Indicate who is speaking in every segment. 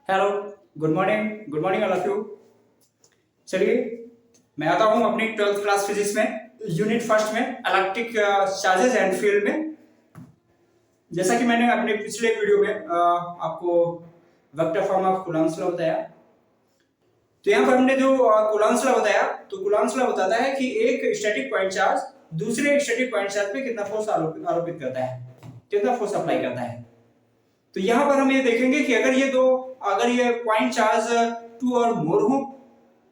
Speaker 1: Hello, good morning all of you. चलिए, मैं आता हूँ अपनी 12th क्लास फिजिक्स में यूनिट फर्स्ट में इलेक्ट्रिक चार्जेस एंड फील्ड में। जैसा कि मैंने अपने पिछले वीडियो में आपको vector form of Coulomb's law बताया, तो यहाँ पर हमने जो कूलॉम्स लॉ बताया, तो कूलॉम्स लॉ बताता है कि एक स्टैटिक पॉइंट चार्ज दूसरे स्टैटिक पॉइंट चार्ज पे कितना फोर्स आरोपित करता है, कितना फोर्स अप्लाई करता है। तो यहाँ पर हम ये देखेंगे कि अगर ये पॉइंट चार्ज 2 और मोर हो,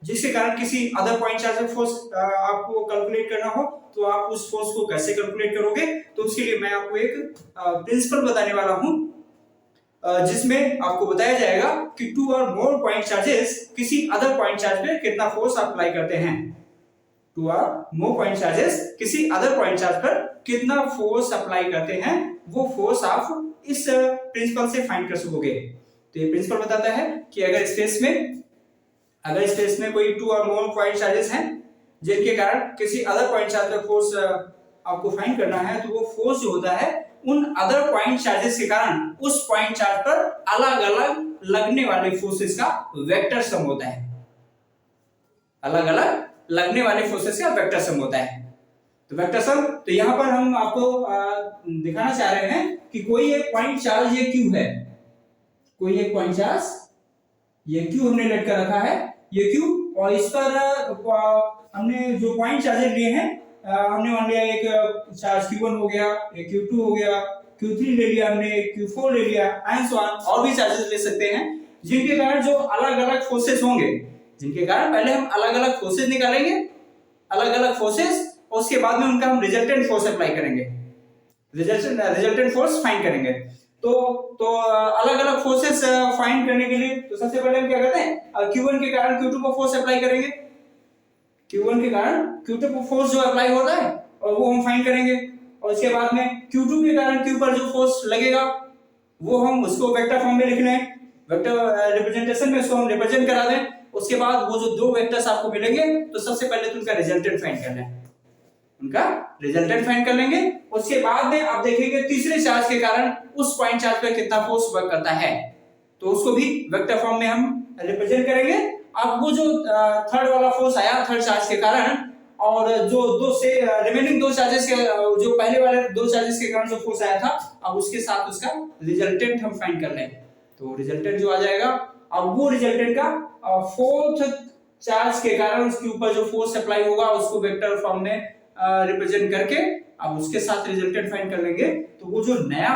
Speaker 1: जिसके कारण किसी अदर पॉइंट चार्ज में फोर्स आपको कैलकुलेट करना हो, तो आप उस फोर्स को कैसे कैलकुलेट करोगे। तो उसके लिए मैं आपको एक प्रिंसिपल बताने वाला हूं, जिसमें आपको बताया जाएगा कि 2 और मोर पॉइंट चार्जेस किसी अदर पॉइंट चार्ज पे कितना फोर्स अप्लाई करते हैं। 2 और मोर पॉइंट चार्जेस किसी अदर पॉइंट चार्ज पर कितना फोर्स अप्लाई करते हैं, वो फोर्स आप इस प्रिंसिपल से फाइंड कर सकोगे। तो ये प्रिंसिपल बताता है कि अगर स्पेस में कोई 2 और मोर पॉइंट चार्जेस हैं, जिनके कारण किसी अदर पॉइंट चार्ज पर फोर्स आपको फाइंड करना है, तो वो फोर्स जो होता है उन अदर पॉइंट चार्जेस के कारण उस पॉइंट चार्ज पर अलग-अलग लगने वाले फोर्सेस का वेक्टर सम होता है। अलग-अलग लगने वाले फोर्सेस का वेक्टर सम होता है। तो वेक्टर सम, तो यहां पर हम आपको दिखाना चाह रहे हैं कि कोई एक पॉइंट चार्ज ये क्यू है, कोई एक पॉइंट चार्ज ये क्यू हमने लेट कर रखा है, ये क्यू, और इस पर हमने जो पॉइंट चार्जेस लिए हैं, हमने मान लिया एक चार्ज Q1 हो गया, एक Q2 हो गया, Q3 ले लिया हमने, Q4 ले लिया, एंड सो ऑन, और भी चार्जेस ले सकते हैं, जिनके कारण जो अलग-अलग फोर्सेस होंगे, जिनके कारण पहले हम अलग-अलग फोर्सेस निकालेंगे, अलग-अलग फोर्सेस, और उसके बाद में उनका हम रिजल्टेंट फोर्स अप्लाई करेंगे, रिजल्टेंट फोर्स फाइंड करेंगे। तो अलग-अलग फोर्सेस फाइंड करने के लिए तो सबसे पहले हम क्या करते हैं, Q1 के कारण Q2 पर फोर्स अप्लाई करेंगे। Q1 के कारण Q2 पर फोर्स जो अप्लाई होता है, और वो हम फाइंड करेंगे, और उसके बाद में Q2 के कारण Q पर जो फोर्स लगेगा, वो हम उसको वेक्टर फॉर्म में लिख लें, वेक्टर रिप्रेजेंटेशन में उसको हम रिप्रेजेंट करा दें। उसके बाद वो जो दो वेक्टर्स आपको मिलेंगे, तो सबसे पहले तो उनका रिजल्टेंट फाइंड कर लें, उनका रिजल्टेंट फाइंड कर लेंगे। उसके बाद में आप देखेंगे तीसरे चार्ज के कारण उस पॉइंट चार्ज पर कितना फोर्स वर्क करता है, तो उसको भी वेक्टर फॉर्म में हम रिप्रेजेंट करेंगे। अब वो जो थर्ड वाला फोर्स आया थर्ड चार्ज के कारण, और जो रिमेनिंग दो चार्जेस के, जो पहले वाले दो चार्जेस के कारण जो फोर्स आया था, अब उसके साथ उसका रिजल्टेंट हम फाइंड कर लें, तो रिजल्टेंट जो आ जाएगा, अब वो रिजल्टेंट का फोर्थ चार्ज के कारण उसके ऊपर जो फोर्स अप्लाई होगा, उसको वेक्टर फॉर्म में रिप्रेजेंट करके अब उसके साथ रिजल्टेंट फाइंड कर लेंगे। तो वो जो नया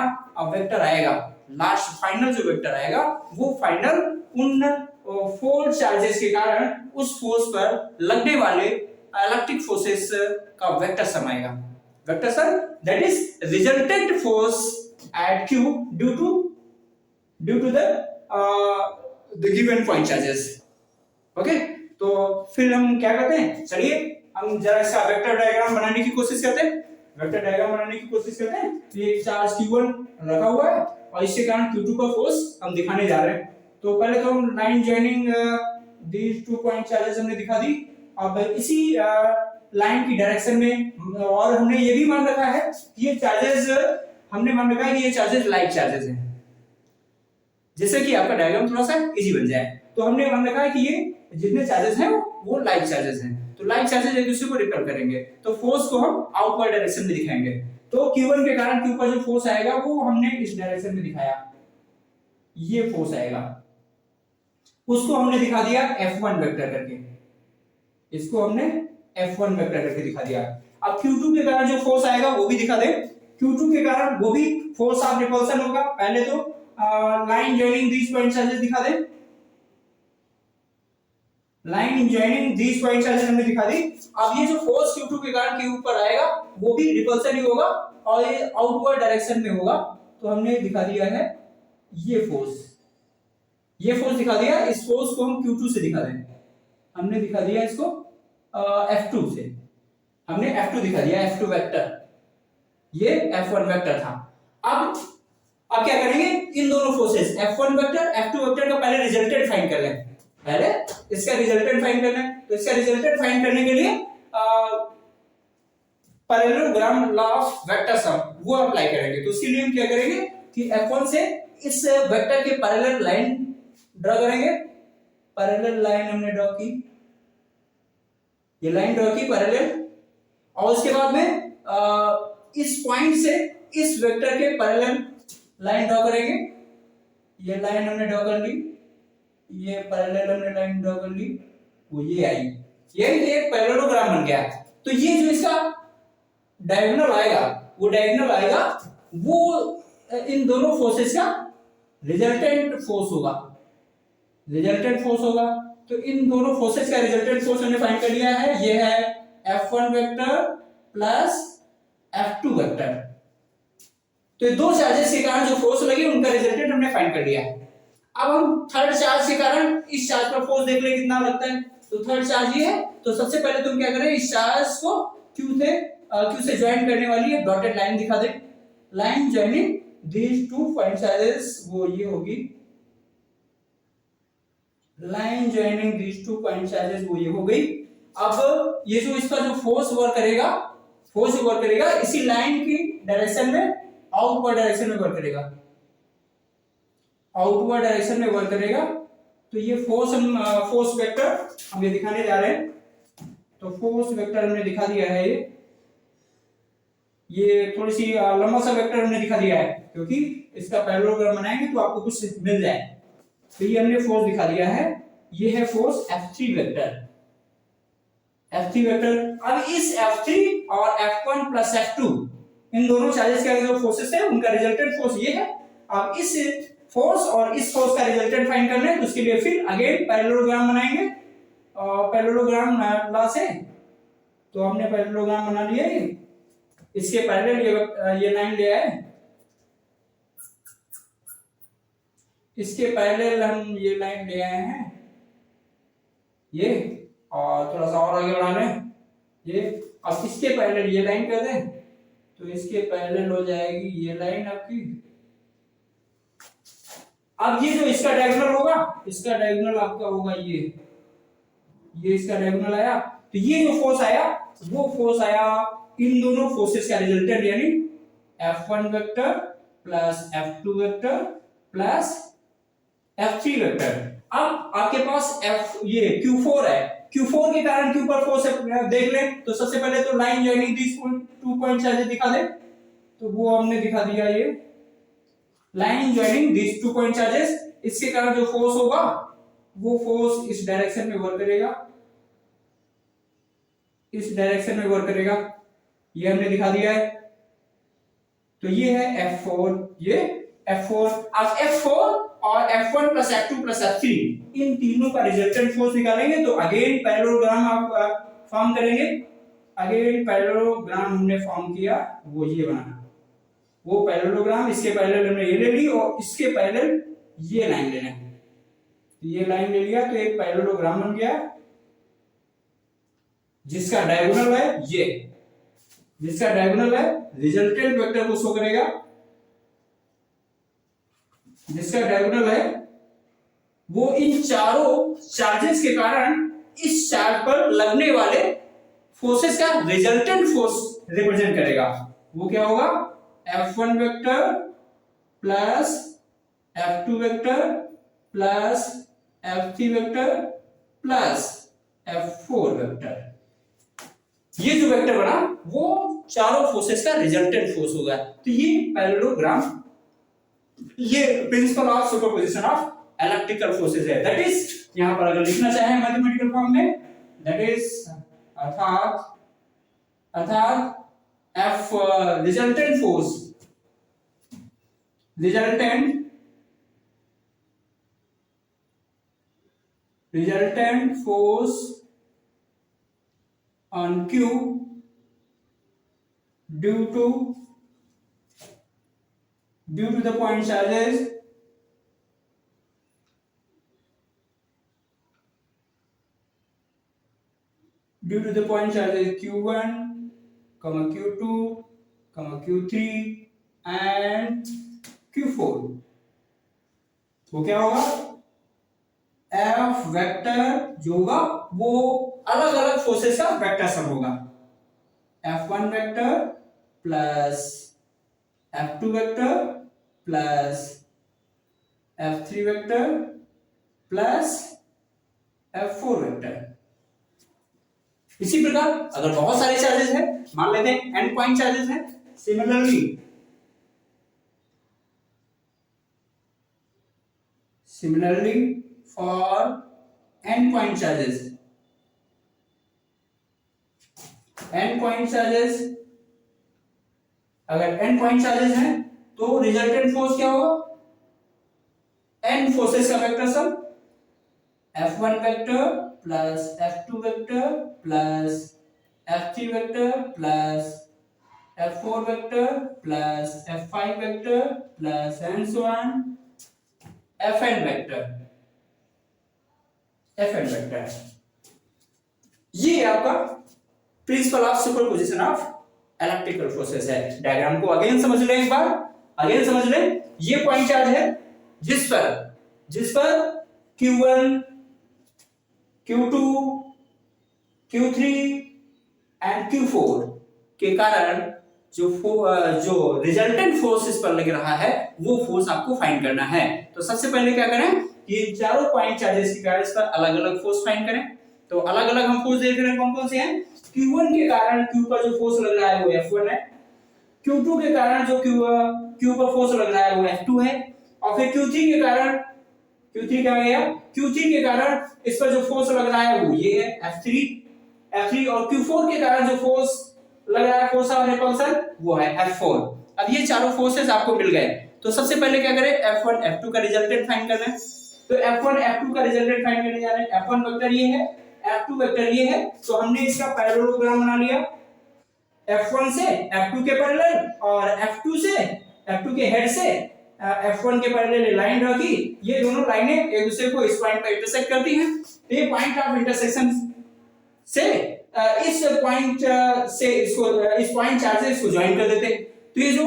Speaker 1: वेक्टर आएगा, लास्ट फाइनल जो वेक्टर आएगा, वो फाइनल उन फोर चार्जेस के कारण उस फोर्स पर लगने वाले इलेक्ट्रिक फोर्सेस का वेक्टर सम आएगा। Vector sum that is resultant force at Q due to the given point charges. Okay, तो फिर हम क्या करते हैं, चलिए हम जरा इसका वेक्टर डायग्राम बनाने की कोशिश करते हैं। तो ये चार्ज Q1 रखा हुआ है, और इसके कारण Q2 का फोर्स हम दिखाने जा रहे हैं। तो पहले तो हम line joining these two point charges हमने दिखा दी। अब इसी लाइन की डायरेक्शन में, और हमने ये भी मान रखा है कि ये चार्जेस, हमने मान रखा है कि ये चार्जेस लाइक चार्जेस हैं, जिससे कि आपका डायग्राम थोड़ा सा इजी बन जाए। तो हमने मान रखा है कि ये जितने चार्जेस हैं वो लाइक चार्जेस हैं, तो लाइक चार्जेस एक दूसरे को रिपेल करेंगे, तो फोर्स को हम आउटवर्ड डायरेक्शन में दिखाएंगे। तो Q1 के कारण Q पर जो फोर्स आएगा, वो हमने इस डायरेक्शन में दिखाया, ये फोर्स आएगा, उसको हमने दिखा दिया F1 वेक्टर करके, इसको हमने F1 वेक्टर करके दिखा दिया। अब Q2 के कारण जो फोर्स आएगा वो भी दिखा दे। Q2 के कारण वो भी फोर्स ऑफ रिपल्सन होगा। पहले तो लाइन जॉइनिंग दीस पॉइंट चार्जेस दिखा दे, लाइन जॉइनिंग दीस पॉइंट चार्जेस हमने दिखा दी। अब ये जो फोर्स Q2 के कारण Q पर आएगा, वो भी रिपल्सन ही होगा, और ये आउटवर्ड डायरेक्शन में होगा। तो हमने दिखा दिया है ये फोर्स दिखा दिया। इस फोर्स को हम Q2 से दिखा दें, हमने दिखा दिया इसको F2 से, हमने F2 दिखा दिया, F2 वेक्टर, ये F1 वेक्टर था। अब क्या करेंगे, इन दोनों forces F1 vector F2 vector का पहले रिजल्टेंट फाइंड कर लें, पहले इसका रिजल्टेंट फाइंड करना है। तो इसका रिजल्टेंट फाइंड करने के लिए parallelogram law of vector sum वो अप्लाई करेंगे। तो इसके लिए हम क्या करेंगे कि F1 से इस वेक्टर के पैरेलल लाइन ड्रॉ करेंगे, पैरेलल लाइन हमने ड्रॉ की, ये लाइन ड्रॉ की पैरेलल, और उसके बाद में इस पॉइंट से इस वेक्टर के पैरेलल लाइन ड्रॉ करेंगे, ये लाइन हमने ड्रॉ कर ली, ये पैरेलल हमने लाइन ड्रॉ कर ली, वो ये आई, ये एक पैरेललोग्राम बन गया। तो ये जो इसका डायगोनल आएगा, वो डायगोनल आएगा, वो इन दोनों फोर्सेस का रिजल्टेंट फोर्स होगा, रिजल्टेंट फोर्स होगा। तो इन दोनों फोर्सेस का रिजल्टेंट फोर्स हमने फाइंड कर लिया है, ये है F1 vector plus F2 vector. तो ये दो चार्जेस के कारण जो फोर्स लगी उनका रिजल्टेंट हमने फाइंड कर लिया है। अब हम थर्ड चार्ज के कारण इस चार्ज पर फोर्स देख ले कितना लगता है। तो थर्ड चार्ज ये है, तो सबसे पहले तुम क्या करें, इस चार्ज को Q से ज्वाइन करने वाली है डॉटेड लाइन दिखा दे, line joining these two point charges, वो ये होगी line joining these two point charges, वो ये हो गई। अब ये जो इसका जो फोर्स वर्क करेगा इसी लाइन की डायरेक्शन में, आउटवर्ड डायरेक्शन में वर्क करेगा, आउटवर्ड डायरेक्शन में वर्क करेगा। तो ये फोर्स वेक्टर हम ये दिखाने जा रहे हैं। तो फोर्स वेक्टर हमने दिखा दिया है, ये थोड़ी सी लंबा सा वेक्टर हमने दिखा दिया है, क्योंकि इसका पैरेललोग्राम बनाएंगे तो आपको कुछ मिल जाए। तो ये हमने फोर्स दिखा दिया है, ये है force F3 vector, F3 vector. अब इस F3 और F1 प्लस F2 इन दोनों चार्जेस के जो फोर्सेस है उनका रिजल्टेंट फोर्स ये है। अब इस फोर्स और इस फोर्स का रिजल्टेंट फाइंड करना है, तो उसके लिए फिर अगेन पैरेललोग्राम बनाएंगे, और पैरेललोग्राम ला से तो हमने पैरेललोग्राम बना लिया है, इसके पैरेलल ये लाइन ले आए, इसके पैरेलल हम ये लाइन ले आए हैं ये, और थोड़ा सा और आगे बढ़ाना है ये। अब इसके पैरेलल ये लाइन कर दें तो इसके पैरेलल हो जाएगी ये लाइन आपकी। अब ये जो इसका डायगोनल होगा, इसका डायगोनल आपका होगा ये इसका डायगोनल आया। तो ये जो फोर्स आया वो फोर्स आया इन दोनों फोर्सेस का रिजल्टेंट, यानी F1 vector plus F2 vector plus F3 vector. अब आपके पास ये Q4 है, Q4 के कारण Q पर फोर्स देख लें। तो सबसे पहले तो line joining this to point charges दिखा दे, तो वो हमने दिखा दिया, ये line joining this to point charges, इसके कारण जो फोर्स होगा वो फोर्स इस डायरेक्शन में वर्क करेगा, इस डायरेक्शन में वर्क करेगा, ये हमने दिखा दिया है। तो ये है F4, ये F4। अब F4 और F1 plus F2 plus F3 इन तीनों का रिजल्टेंट फोर्स निकालेंगे। तो अगेन पैरेललोग्राम आप फॉर्म करेंगे, अगेन पैरेललोग्राम हमने फॉर्म किया, वो ये बना, वो पैरेललोग्राम, इसके पैरेलल हमने ये ले ली और इसके पैरेलल ये लाइन लेना है, ये लाइन ले लिया तो एक पैरेललोग्राम बन गया, जिसका डायगोनल है ये, जिसका डायगोनल है रिजल्टेंट वेक्टर को शो करेगा, जिसका डायगोनल है वो इन चारों चार्जेस के कारण इस चार्ज पर लगने वाले फोर्सेस का रिजल्टेंट फोर्स रिप्रेजेंट करेगा। वो क्या होगा, F1 vector plus F2 vector plus F3 vector plus F4 vector. ये जो वेक्टर बना वो चारों फोर्सेस का रिजल्टेंट फोर्स होगा। तो ये पैरेललोग्राम, ये principle of superposition of electrical forces है। दैट इज, यहां पर अगर लिखना चाहे मैथमेटिकल फॉर्म में, दैट इज अर्थात F resultant force, resultant force on Q due to the point charges Q1, Q2, Q3 and Q4, तो क्या होगा, F वेक्टर जो होगा वो अलग अलग फोर्सेस का वेक्टर सम होगा। F1 vector plus F2 vector plus F3 vector plus F4 vector. इसी प्रकार अगर बहुत सारे चार्जेस है, मान लेते हैं n पॉइंट चार्जेस है, similarly for n point charges, n point charges, अगर n पॉइंट चार्जेस हैं तो रिजल्टेंट फोर्स क्या होगा, n फोर्सेस का vector some F1 vector plus F2 vector plus F3 vector plus F4 vector plus F5 vector plus and so on Fn vector, Fn vector. ये आपका principle of superposition of electrical forces है। Diagram को again समझ लें, एक बार again समझ लें। ये पॉइंट चार्ज है जिस पर Q1, Q2, Q3 and Q4 के कारण जो रिजल्टेंट फोर्स इस पर लग रहा है वो फोर्स आपको फाइंड करना है। तो सबसे पहले क्या करें कि इन चारों पॉइंट चार्जेस के कारण इस पर अलग अलग फोर्स फाइंड करें। तो अलग अलग हम फोर्स देख रहे हैं, कौन कौन से हैं। Q1 के कारण Q पर जो फोर्स लग रहा है वो F1 है। Q2 के कारण जो Q पर फोर्स लग रहा है वो F2 है। और फिर Q3 के कारण Q3 क्या गया, Q3 के कारण इस पर जो फोर्स लग रहा है वो ये है F3 और Q4 के कारण जो फोर्स लग रहा है, फोर्स ऑफ रिपल्सन, वो है F4। अब ये चारों फोर्सेस आपको मिल गए। तो सबसे पहले क्या करें, F1 F2 का रिजल्टेंट फाइंड करना है। तो F1 F2 का रिजल्टेंट फाइंड करने जा रहे हैं। F1 वेक्टर ये है, F2 वेक्टर ये है। तो हमने इसका पैरेललोग्राम बना लिया, F1 से F2 के पैरेलल और F2 के हेड से F1 के पैरेलल लाइन रखी। ये दोनों लाइनें एक दूसरे को इस पॉइंट पर इंटरसेक्ट करती हैं। तो ये पॉइंट ऑफ इंटरसेक्शन से इस पॉइंट से इसको इस पॉइंट चार्ज से इसको ज्वाइन कर देते हैं। तो ये जो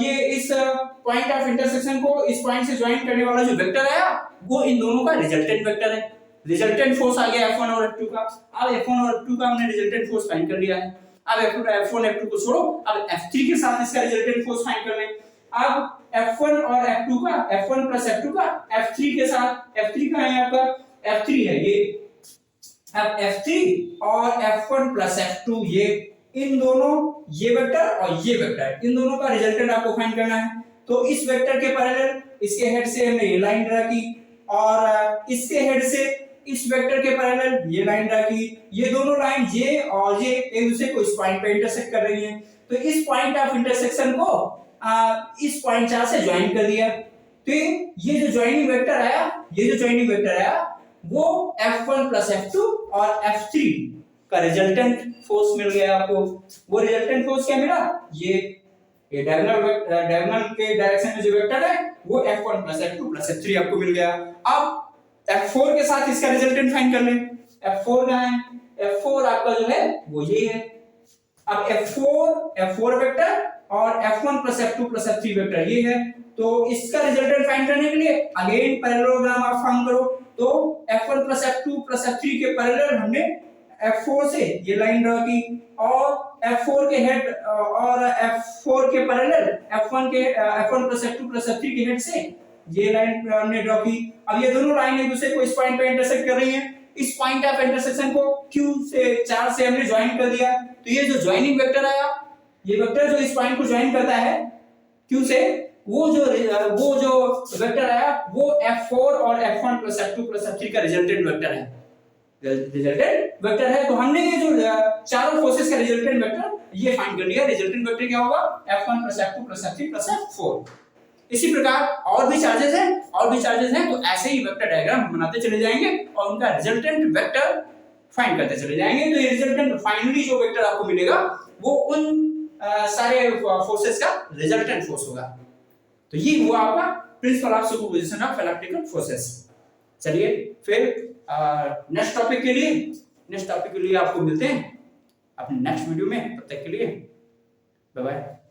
Speaker 1: ये इस पॉइंट ऑफ इंटरसेक्शन को इस पॉइंट से ज्वाइन करने वाला जो वेक्टर आया वो इन दोनों का रिजल्टेंट वेक्टर है। रिजल्टेंट फोर्स आ गया F1 और F2 का। अब F1 और F2 का हमने रिजल्टेंट फोर्स फाइंड कर लिया है। अब F1 F2 को छोड़ो, अब F3 के साथ इसका रिजल्टेंट फोर्स फाइंड कर लें। अब F1 और F2 का, F1 प्लस F2 का F3 के साथ, F3 का है आपका F3 है ये। अब F3 और F1 प्लस F2 ये इन दोनों, ये वेक्टर और ये वेक्टर, इन दोनों का रिजल्टेंट आपको फाइंड करना है। तो इस वेक्टर के पैरेलल इसके हेड से हमने ये लाइन ड्रा की और इसके हेड से इस वेक्टर के पैरेलल ये लाइन ड्रा की। ये दोनों लाइन ये और ये एक दूसरे को इस पॉइंट पे इंटरसेक्ट कर रही हैं। तो इस पॉइंट ऑफ इंटरसेक्शन को इस पॉइंट चार्ज से ज्वाइन कर दिया। तो ये जो ज्वाइनिंग वेक्टर आया वो F1 प्लस F2 और F3 का रिजल्टेंट फोर्स मिल गया आपको। वो रिजल्टेंट फोर्स क्या मिला, ये डायगोनल के डायरेक्शन में जो वेक्टर है वो F1 plus F2 plus F3 आपको मिल गया। अब F4 के साथ इसका रिजल्टेंट फाइंड कर लें। F4 कहां है, F4 आपका जो है वो ये है। अब F4 वेक्टर और F1 plus F2 plus F3 vector ये है। तो इसका रिजल्टेंट फाइंड करने के लिए अगेन पैरेललोग्राम आप फॉर्म करो। तो F1 plus F2 plus F3 के पैरेलल हमने F4 से ये लाइन ड्रा की और F4 के हेड और F4 के parallel F1 plus F2 plus F3 के हेड से ये लाइन हमने ड्रा की। अब ये दोनों लाइन एक दूसरे को इस पॉइंट पे इंटरसेक्ट कर रही हैं। इस पॉइंट ऑफ इंटरसेक्शन को Q से 4 से हमने ज्वाइन कर दिया। तो ये जो ज्वाइनिंग वेक्टर आया, ये वेक्टर जो इस पॉइंट को ज्वाइन करता है Q से, वो जो वेक्टर आया वो F4 और F1 plus F2 plus F3 का रिजल्टेंट वेक्टर है। तो हमने ये जो चारों फोर्सेस का रिजल्टेंट वेक्टर ये फाइंड कर लिया। रिजल्टेंट वेक्टर क्या होगा, F1 plus F2 plus F3 plus F4। इसी प्रकार और भी चार्जेस हैं। तो ऐसे ही वेक्टर डायग्राम बनाते चले जाएंगे और उनका रिजल्टेंट वेक्टर फाइंड करते चले जाएंगे। तो ये रिजल्टेंट फाइनली जो वेक्टर आपको मिलेगा वो उन सारे फोर्सेस का रिजल्टेंट फोर्स होगा। तो ये हुआ आपका principle of superposition of electrical forces. चलिए फिर नेक्स्ट टॉपिक के लिए आपको मिलते हैं अपने नेक्स्ट वीडियो में। तब तक के लिए बाय बाय।